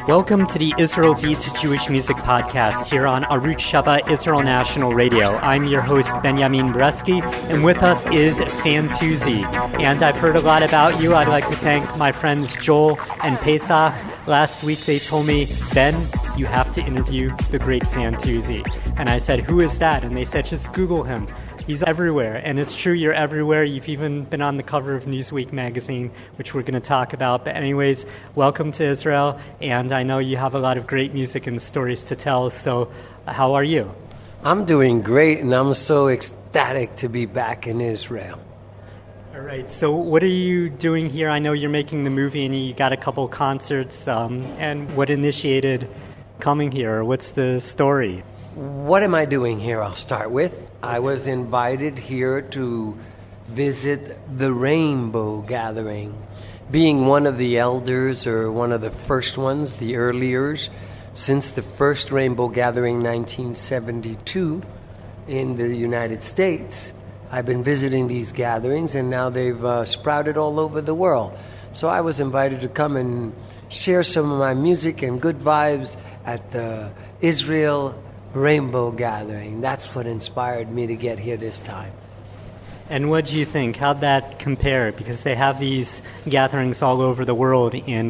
Welcome to the Israel Beats Jewish Music Podcast here on Arutz Sheva Israel National Radio. I'm your host, Benjamin Bresky, and with us is Fantuzzi. And I've heard a lot about you. I'd like to thank my friends Joel and Pesach. Last week they told me, Ben, you have to interview the great Fantuzzi. And I said, who is that? And they said, just Google him. He's everywhere, and it's true, you're everywhere. You've even been on the cover of Newsweek magazine, which we're going to talk about. But anyways, welcome to Israel, and I know you have a lot of great music and stories to tell, so how are you? I'm doing great, and I'm so ecstatic to be back in Israel. All right, so what are you doing here? I know you're making the movie, and you got a couple concerts, and what initiated coming here, or what's the story? What am I doing here, I'll start with. I was invited here to visit the Rainbow Gathering. Being one of the elders, or one of the first ones, the earliers, since the first Rainbow Gathering 1972 in the United States, I've been visiting these gatherings, and now they've sprouted all over the world. So I was invited to come and share some of my music and good vibes at the Israel Rainbow Gathering. That's what inspired me to get here this time. And what do you think? How'd that compare? Because they have these gatherings all over the world in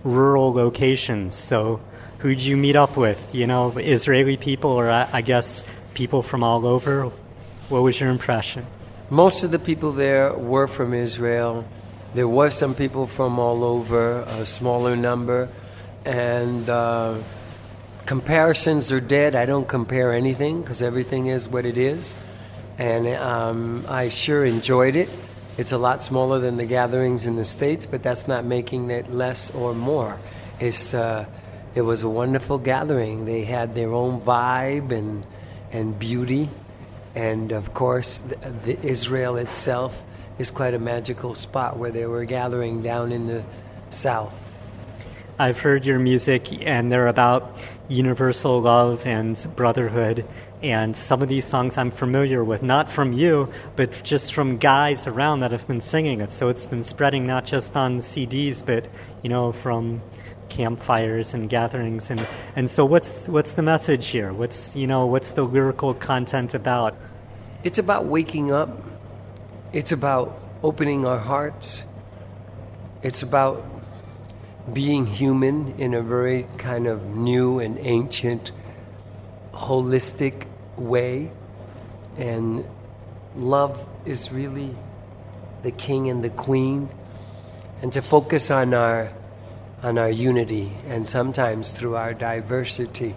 rural locations. So who'd you meet up with? You know, Israeli people, or I guess people from all over? What was your impression? Most of the people there were from Israel. There were some people from all over, a smaller number. And comparisons are dead. I don't compare anything because everything is what it is. And I sure enjoyed it. It's a lot smaller than the gatherings in the States, but that's not making it less or more. It was a wonderful gathering. They had their own vibe and beauty. And, of course, the Israel itself is quite a magical spot where they were gathering down in the south. I've heard your music, and they're about universal love and brotherhood, and some of these songs I'm familiar with, not from you, but just from guys around that have been singing it. So it's been spreading not just on CDs, but, you know, from campfires and gatherings. And so what's the message here? What's the lyrical content about? It's about waking up. It's about opening our hearts. It's about being human in a very kind of new and ancient, holistic way. And love is really the king and the queen. And to focus on our unity, and sometimes through our diversity,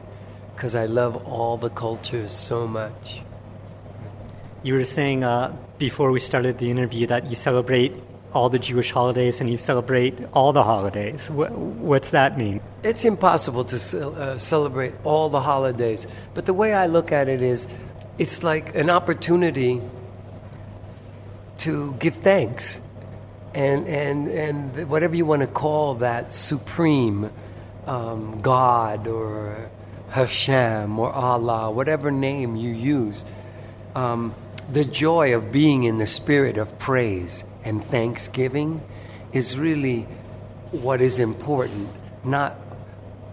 because I love all the cultures so much. You were saying before we started the interview that you celebrate all the Jewish holidays and you celebrate all the holidays. What's that mean? It's impossible to celebrate all the holidays. But the way I look at it is, it's like an opportunity to give thanks. And whatever you want to call that supreme God or Hashem or Allah, whatever name you use, the joy of being in the spirit of praise and thanksgiving is really what is important, not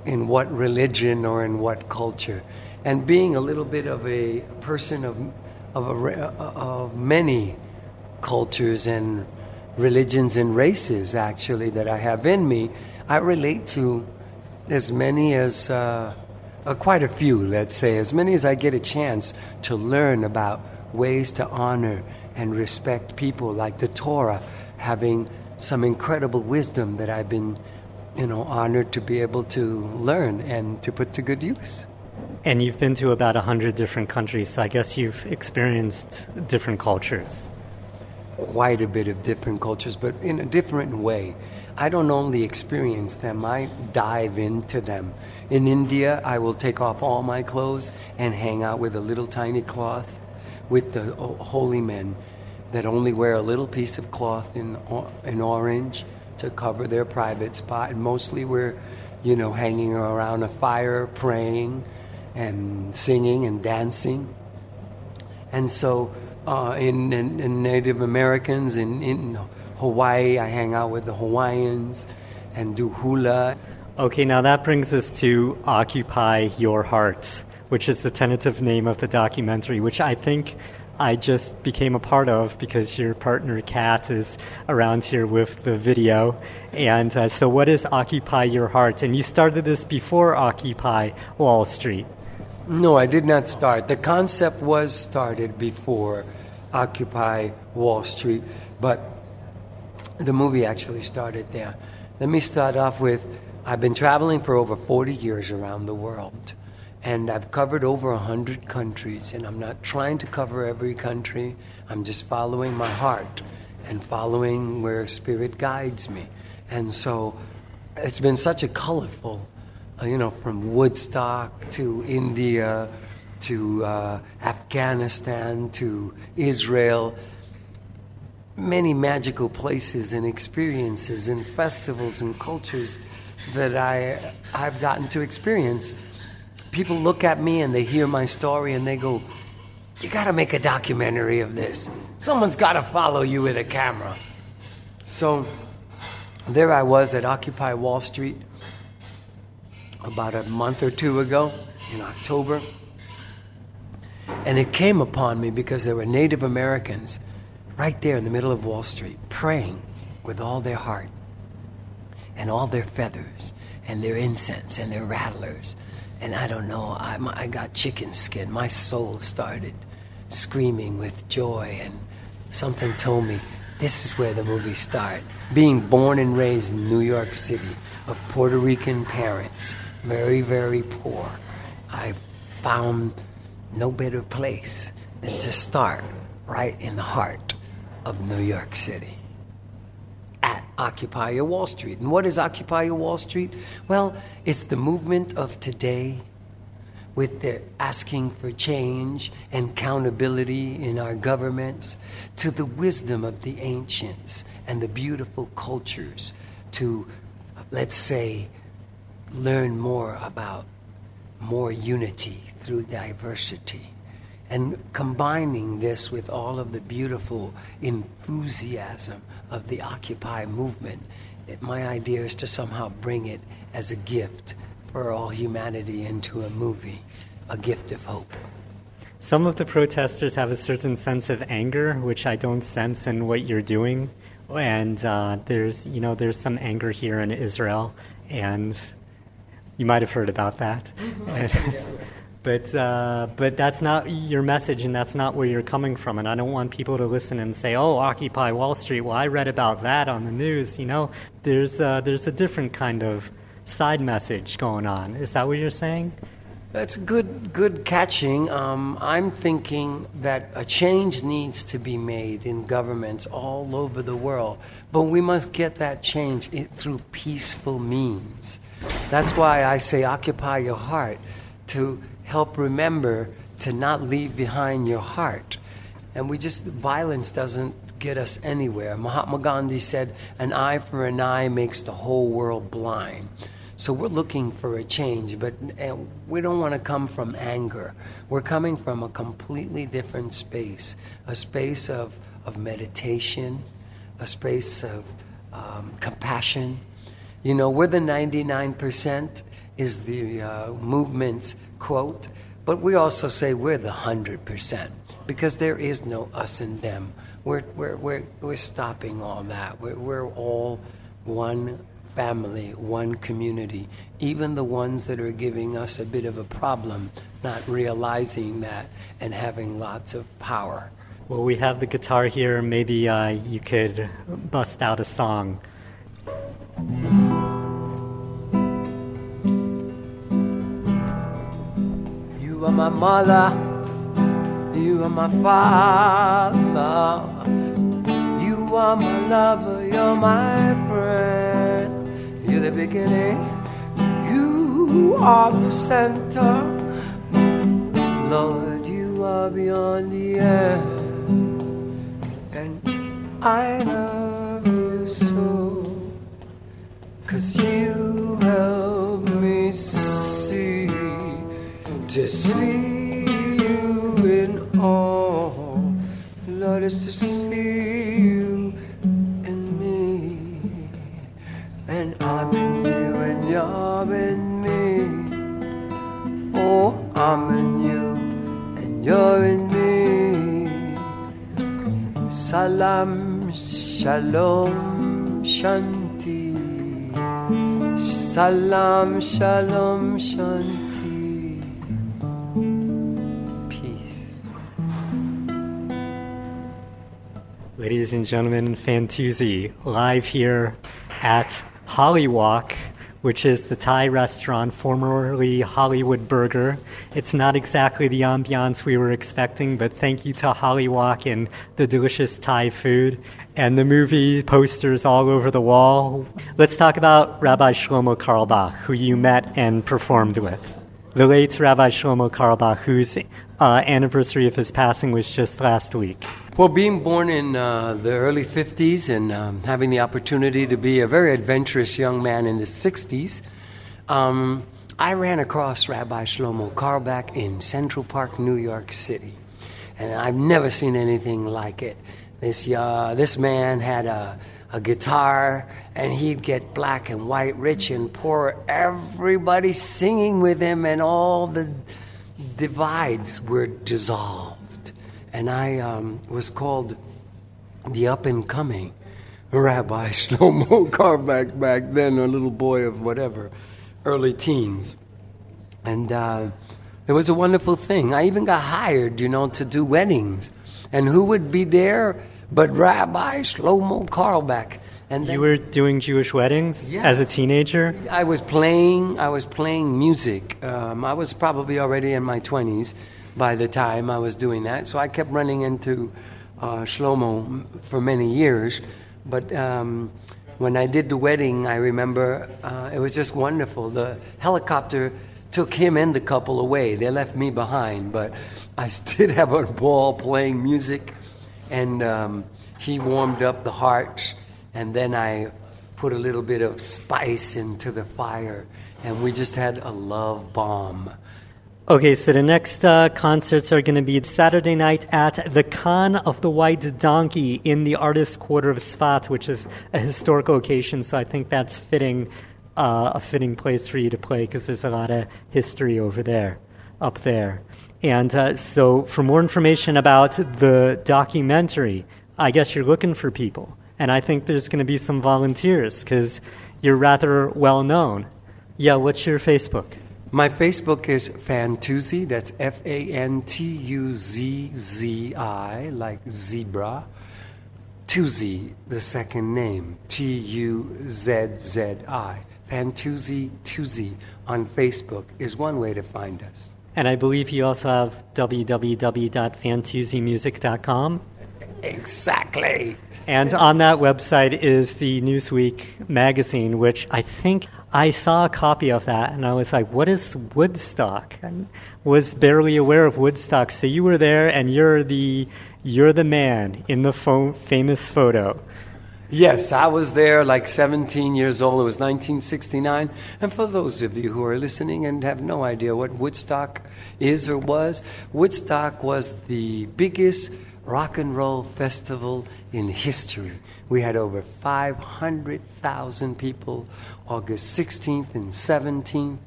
in what religion or in what culture. And being a little bit of a person of many cultures and religions and races, actually, that I have in me, I relate to as many as, quite a few, let's say, as many as I get a chance to learn about ways to honor and respect people, like the Torah, having some incredible wisdom that I've been, honored to be able to learn and to put to good use. And you've been to about 100 different countries, so I guess you've experienced different cultures. Quite a bit of different cultures, but in a different way. I don't only experience them, I dive into them. In India, I will take off all my clothes and hang out with a little tiny cloth with the holy men that only wear a little piece of cloth in orange to cover their private spot. And mostly we're, hanging around a fire, praying and singing and dancing. And so in Native Americans, in Hawaii, I hang out with the Hawaiians and do hula. Okay, now that brings us to Occupy Your Heart, which is the tentative name of the documentary, which I think I just became a part of because your partner, Kat, is around here with the video. And so what is Occupy Your Heart? And you started this before Occupy Wall Street. No, I did not start. The concept was started before Occupy Wall Street, but the movie actually started there. Let me start off with, I've been traveling for over 40 years around the world, and I've covered over 100 countries, and I'm not trying to cover every country. I'm just following my heart and following where Spirit guides me. And so it's been such a colorful, from Woodstock to India to Afghanistan to Israel, many magical places and experiences and festivals and cultures that I've gotten to experience. People look at me and they hear my story and they go, you got to make a documentary of this. Someone's got to follow you with a camera. So there I was at Occupy Wall Street about a month or two ago in October. And it came upon me because there were Native Americans right there in the middle of Wall Street praying with all their heart and all their feathers and their incense and their rattlers. And I don't know, I got chicken skin. My soul started screaming with joy, and something told me this is where the movie starts. Being born and raised in New York City of Puerto Rican parents, very, very poor, I found no better place than to start right in the heart of New York City at Occupy Your Wall Street. And what is Occupy Your Wall Street? Well, it's the movement of today with their asking for change and accountability in our governments, to the wisdom of the ancients and the beautiful cultures, to, let's say, learn more about more unity through diversity, and combining this with all of the beautiful enthusiasm of the Occupy movement. My idea is to somehow bring it as a gift for all humanity into a movie, a gift of hope. Some of the protesters have a certain sense of anger, which I don't sense in what you're doing. And there's some anger here in Israel, and you might have heard about that. But that's not your message, and that's not where you're coming from. And I don't want people to listen and say, "Oh, Occupy Wall Street. Well, I read about that on the news." There's a different kind of side message going on. Is that what you're saying? That's good catching. I'm thinking that a change needs to be made in governments all over the world, but we must get that change through peaceful means. That's why I say occupy your heart, to help remember to not leave behind your heart. And violence doesn't get us anywhere. Mahatma Gandhi said, an eye for an eye makes the whole world blind. So we're looking for a change, but we don't want to come from anger. We're coming from a completely different space, a space of meditation, a space of compassion. We're the 99% is the movement's quote, but we also say we're the 100% because there is no us and them. We're stopping all that. We're all one family, one community, even the ones that are giving us a bit of a problem, not realizing that and having lots of power. Well, we have the guitar here. Maybe you could bust out a song. You are my mother, you are my father, you are my lover, you're my friend. You're the beginning, you are the center. Lord, you are beyond the end. And I love you so, 'cause you help me see, to see you in all. Lord, is to see you in me. And I'm in you and you're I'm in you and you're in me. Salam, shalom, shanti. Salam, shalom, shanti. Peace. Ladies and gentlemen, Fantuzzi, live here at Hollywalk, which is the Thai restaurant formerly Hollywood Burger. It's not exactly the ambiance we were expecting, but thank you to Hollywalk and the delicious Thai food and the movie posters all over the wall. Let's talk about Rabbi Shlomo Carlebach, who you met and performed with. The late Rabbi Shlomo Carlebach, whose anniversary of his passing was just last week. Well, being born in the early 50s and having the opportunity to be a very adventurous young man in the 60s, I ran across Rabbi Shlomo Carlebach in Central Park, New York City. And I've never seen anything like it. This man had a guitar, and he'd get black and white, rich and poor, everybody singing with him, and all the divides were dissolved. And I was called the up-and-coming Rabbi Shlomo Carlebach back then, a little boy of whatever, early teens. And it was a wonderful thing. I even got hired, to do weddings. And who would be there but Rabbi Shlomo Carlebach? And You were doing Jewish weddings as a teenager? I was playing music. I was probably already in my 20s by the time I was doing that. So I kept running into Shlomo for many years. But when I did the wedding, I remember it was just wonderful. The helicopter took him and the couple away. They left me behind. But I did have a ball playing music. And he warmed up the hearts. And then I put a little bit of spice into the fire. And we just had a love bomb. Okay, so the next concerts are going to be Saturday night at the Khan of the White Donkey in the Artists' Quarter of Sfat, which is a historical occasion, so I think that's a fitting place for you to play because there's a lot of history up there. And so for more information about the documentary, I guess you're looking for people. And I think there's going to be some volunteers because you're rather well known. Yeah, what's your Facebook? My Facebook is Fantuzzi, that's Fantuzzi, like zebra. Tuzzi, the second name, Tuzzi. Fantuzzi on Facebook is one way to find us. And I believe you also have www.fantuzzimusic.com. Exactly. And on that website is the Newsweek magazine, which I think I saw a copy of that, and I was like, what is Woodstock? I was barely aware of Woodstock. So you were there, and you're the man in the famous photo. Yes, I was there like 17 years old. It was 1969. And for those of you who are listening and have no idea what Woodstock is or was, Woodstock was the biggest rock and roll festival in history. We had over 500,000 people August 16th and 17th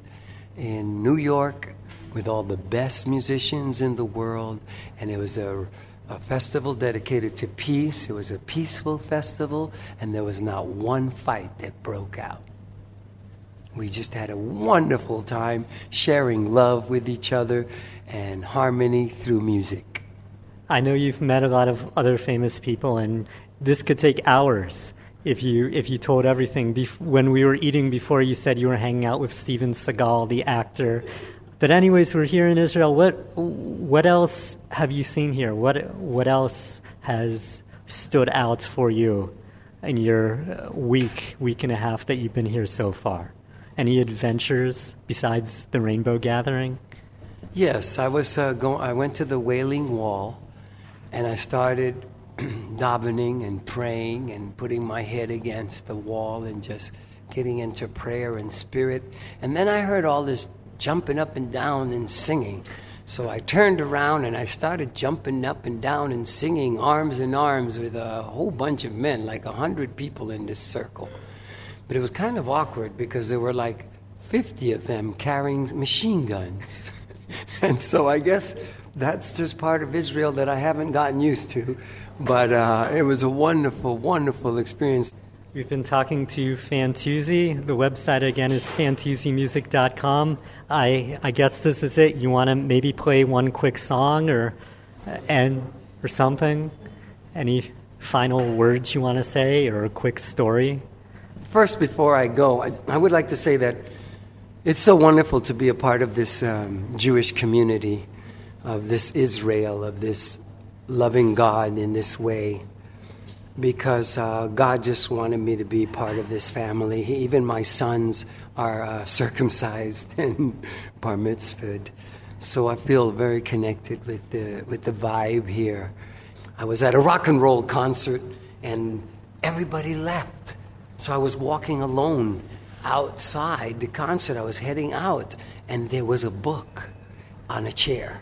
in New York with all the best musicians in the world. And it was a festival dedicated to peace. It was a peaceful festival, and there was not one fight that broke out. We just had a wonderful time sharing love with each other and harmony through music. I know you've met a lot of other famous people, and this could take hours if you told everything. When we were eating before, you said you were hanging out with Steven Seagal, the actor. But anyways, we're here in Israel. What else have you seen here? What else has stood out for you in your week and a half that you've been here so far? Any adventures besides the Rainbow Gathering? Yes, I went to the Wailing Wall, and I started davening and praying and putting my head against the wall and just getting into prayer and spirit. And then I heard all this jumping up and down and singing. So I turned around and I started jumping up and down and singing arms in arms with a whole bunch of men, like 100 people in this circle. But it was kind of awkward because there were like 50 of them carrying machine guns. And so I guess that's just part of Israel that I haven't gotten used to. But it was a wonderful, wonderful experience. We've been talking to Fantuzzi. The website, again, is fantuzzimusic.com. I guess this is it. You want to maybe play one quick song or something? Any final words you want to say or a quick story? First, before I go, I would like to say that it's so wonderful to be a part of this Jewish community, of this Israel, of this loving God in this way, because God just wanted me to be part of this family. Even my sons are circumcised and bar mitzvahed, so I feel very connected with the vibe here. I was at a rock and roll concert, and everybody left. So I was walking alone outside the concert. I was heading out, and there was a book on a chair.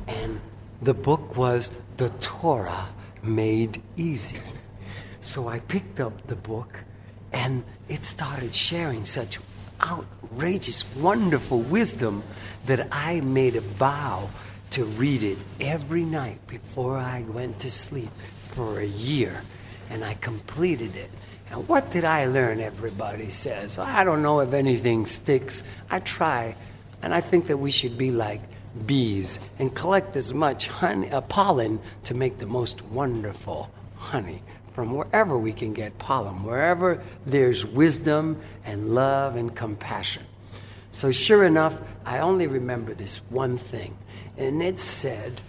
And the book was The Torah Made Easy. So I picked up the book, and it started sharing such outrageous, wonderful wisdom that I made a vow to read it every night before I went to sleep for a year. And I completed it. And what did I learn, everybody says? I don't know if anything sticks. I try. And I think that we should be like bees and collect as much honey, pollen to make the most wonderful honey from wherever we can get pollen, wherever there's wisdom and love and compassion. So sure enough, I only remember this one thing. And it said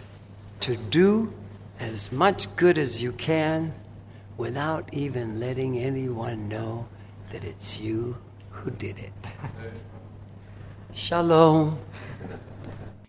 to do as much good as you can without even letting anyone know that it's you who did it. Shalom.